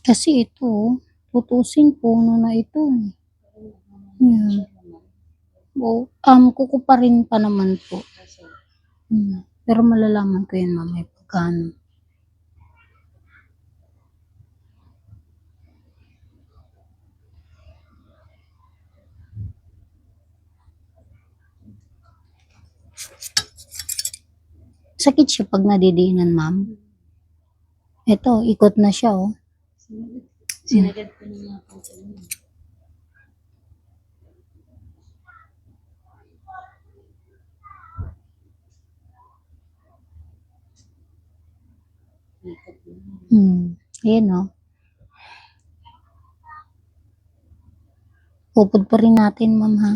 Kasi ito, tutusin puno na ito. Yan. Kukuparin pa naman po. Pero malalaman ko yan mamaya pagkano. Sakit siya pag nadidiinan, ma'am. Ito, ikot na siya, oh. Sinagad ko ng mga pangkalan. Ayan, oh. Pupud pa rin natin, ma'am, ha.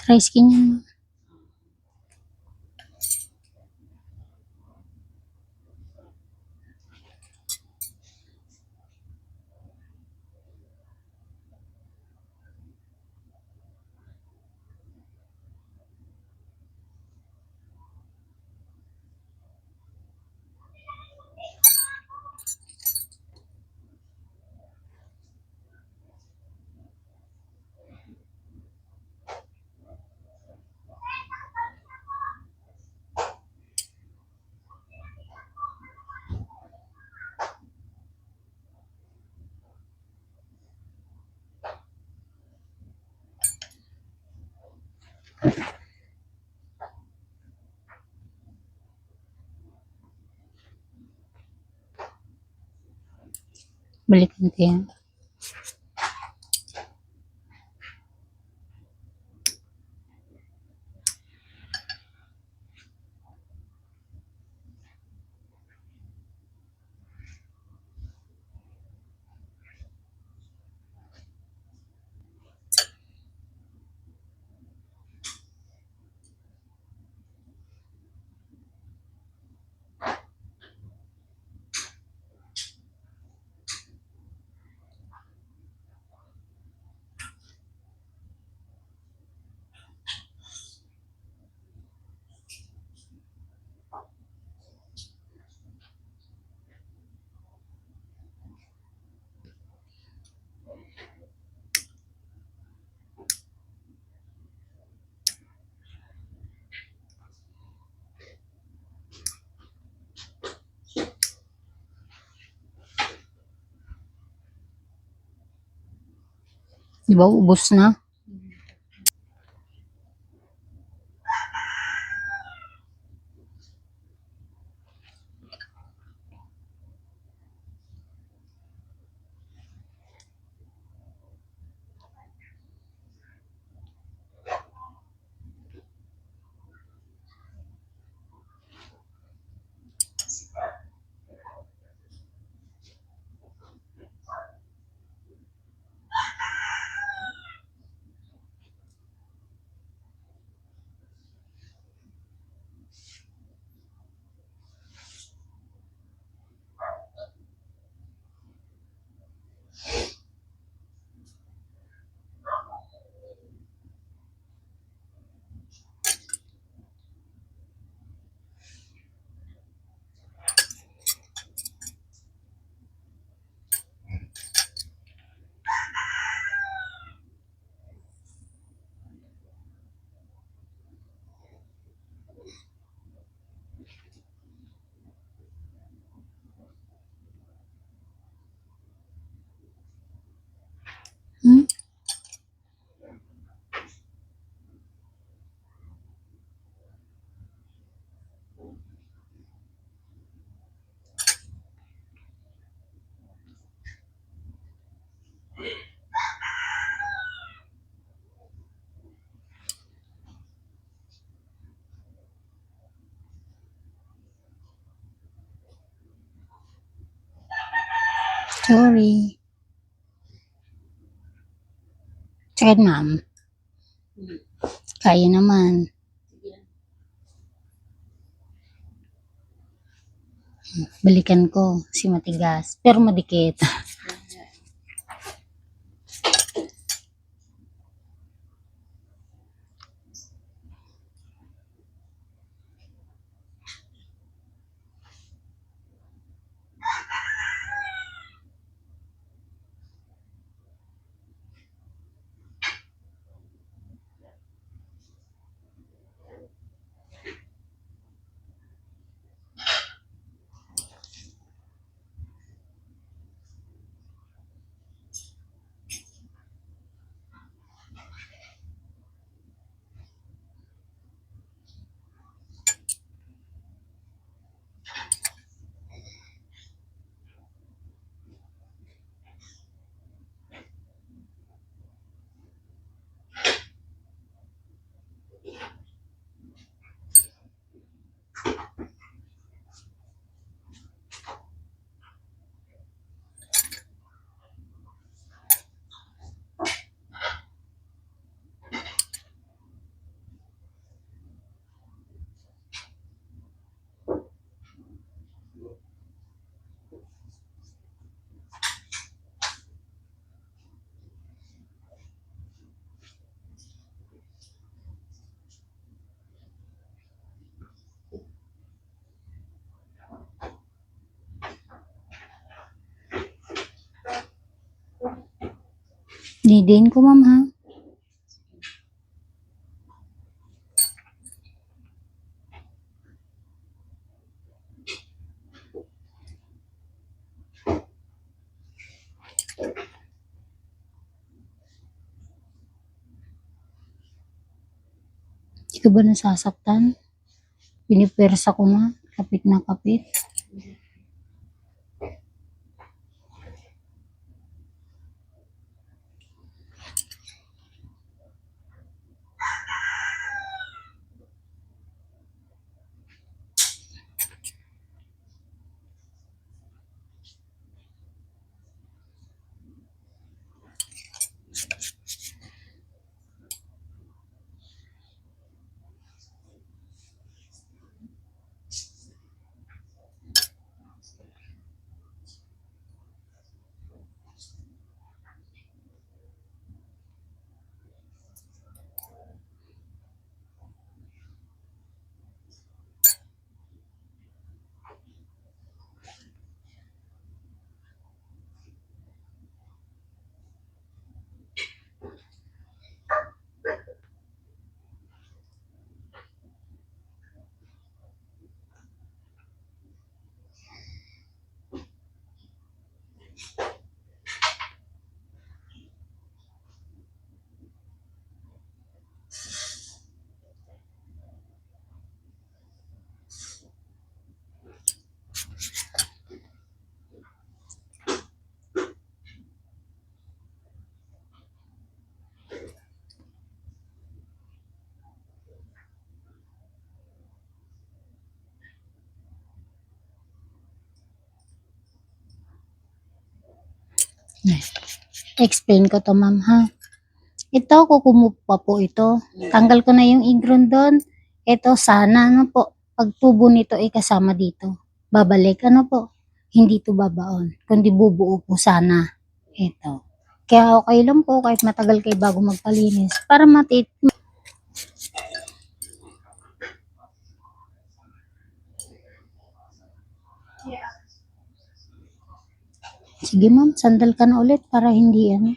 Dry skin yan, ma'am. Balikan ko yan. Di ba, ubos na? Hmm? Sorry. Sakit, ma'am. Kaya naman. Balikan ko. Si matigas. Pero madikit. Didiin ko, ma'am, ha? Hindi ka ba nasasaktan? Pinipersa ko na. Kapit na kapit. Explain ko to, ma'am, ha? Ito, kukumupa po ito. Tanggal ko na yung igron doon. Ito, sana, ano po, pagtubo nito ay kasama dito. Babalik, ano po, hindi to babaon, kundi bubuo po sana. Ito. Kaya okay lang po, kahit matagal kayo bago magpalinis. Para Sige, ma'am, sandal ka na ulit para hindi, ano.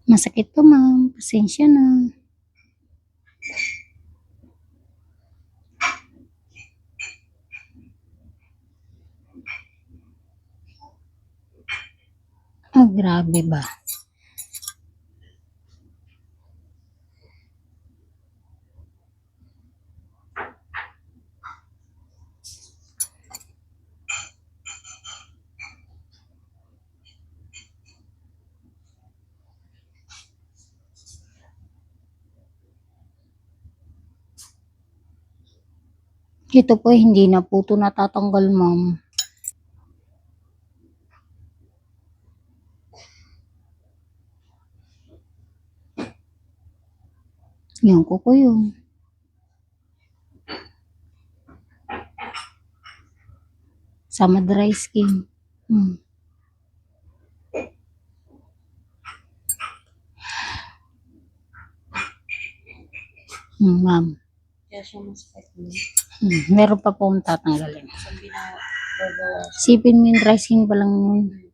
Masakit to, ma'am. Pasensya na. Ah, grabe ba? Ito po, hindi na po ito natatanggal, ma'am. Yan ko yun. Sama dry skin. Hmm. Ma'am. Kaya siya masakit mo. Meron pa po akong tatanggalin. Sabi na, babawas. Sipin mo yung dry skin pa lang yun.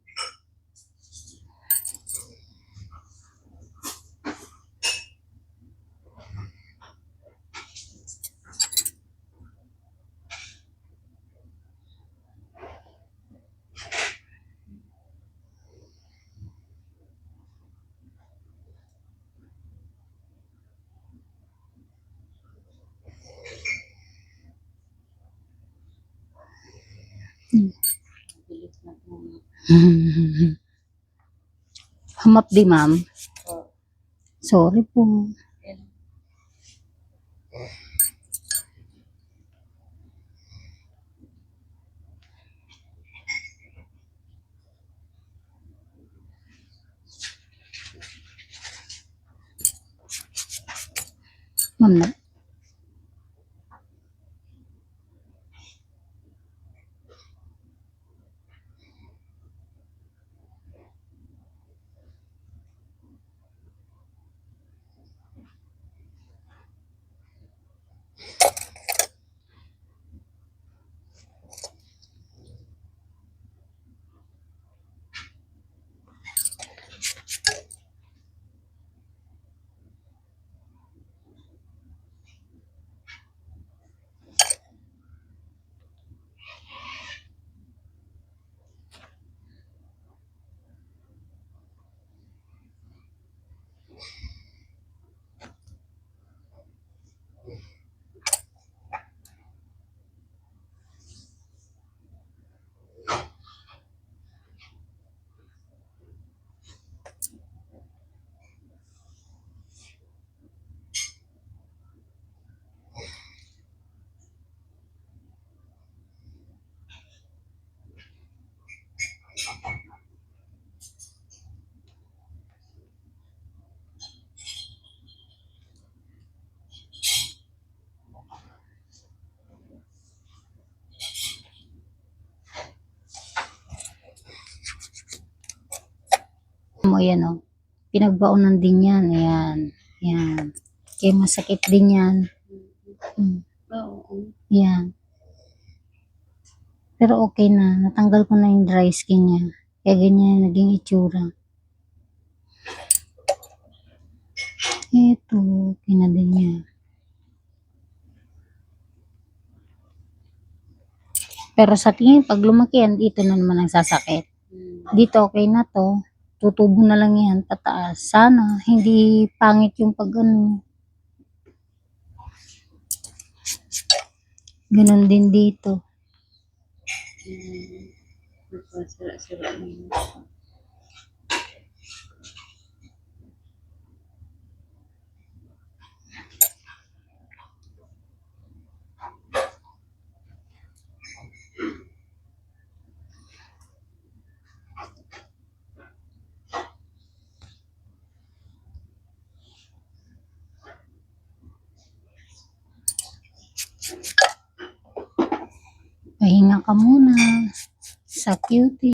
Hamap di, ma'am. Oh, Sorry po. yan. Ma'am na. Mo yan, oh. Pinagbaunan din yan. Ayan. Ayan. Kaya masakit din yan. Oo. Ayan. Pero okay na. Natanggal ko na yung dry skin niya. Kaya ganyan yung naging itsura. Ito. Okay na din niya. Pero sa tingin, pag lumaki yan, dito na naman ang sasakit. Dito okay na to. Tutubo na lang yan, tataas. Sana, hindi pangit yung pag ano. Ganon din dito. Sira-sira na yun. Pahinga ka muna sa cutie.